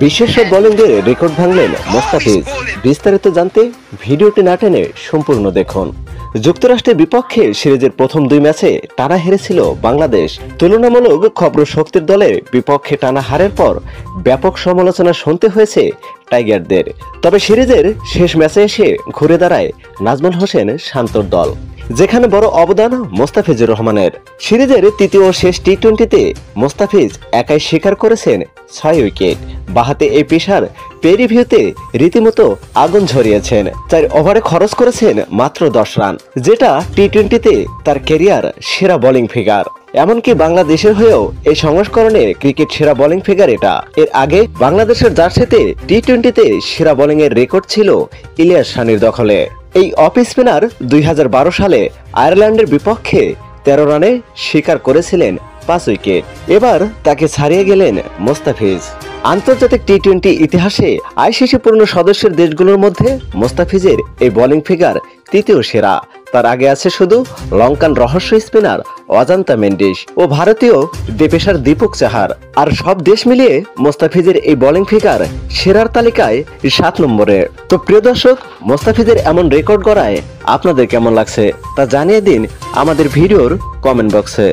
বিশেষ বোলিংয়ের রেকর্ড ভাঙলেন মোস্তাফিজ। বিস্তারিত জানতে ভিডিওটি না টেনে সম্পূর্ণ দেখুন। যুক্তরাষ্ট্রের বিপক্ষে সিরিজের প্রথম 2 ম্যাচে টানা হেরেছিল বাংলাদেশ। তুলনামূলক ক্ষব্র শক্তির দলের বিপক্ষে টানা হারের পর ব্যাপক সমালোচনা শুনতে হয়েছে টাইগারদের। তবে সিরিজের শেষ ম্যাচে এসে ঘুরে দাঁড়ায় নাজমুল হোসেন শান্তর দল, যেখানে বড় অবদান মোস্তাফিজুর রহমানের। সিরিজের তৃতীয় ও শেষ টি-20তে মোস্তাফিজ একাই শিকার করেছেন 6 উইকেট। বাহাতে এই পেসার পেরিভিউতে রীতিমতো আগুন ঝরিয়েছেন। 4 ওভারে খরচ করেছেন মাত্র 10 রান, যেটা টি-20তে তার ক্যারিয়ার সেরা বোলিং ফিগার। এমনকি বাংলাদেশের হয়েও এই সংস্করণে ক্রিকেট সেরা বোলিং ফিগার এটা। এর আগে বাংলাদেশের জার্সিতে টি-20তে সেরা বোলিং এর রেকর্ড ছিল ইলিয়াস সানির দখলে। এই অফ স্পিনার 2012 সালে আয়ারল্যান্ডের বিপক্ষে 13 রানে শিকার করেছিলেন 5 উইকেট। এবার তাকে ছাড়িয়ে গেলেন মোস্তাফিজ। আন্তর্জাতিক টি-20 ইতিহাসে আইসিসি পূর্ণ সদস্যের দেশগুলোর মধ্যে মোস্তাফিজের এই বোলিং ফিগার তৃতীয় সেরা। তার আগে আছে শুধু লঙ্কান রহস্য স্পিনার অজান্তা মেন্ডিস ও ভারতীয় পেসার দীপক চাহার। আর সব দেশ মিলিয়ে মোস্তাফিজের এই বোলিং ফিগার সেরার তালিকায় 7 নম্বরে। তো প্রিয় দর্শক, মোস্তাফিজের এমন রেকর্ড গড়ায় আপনাদের কেমন লাগছে তা জানিয়ে দিন আমাদের ভিডিওর কমেন্ট বক্সে।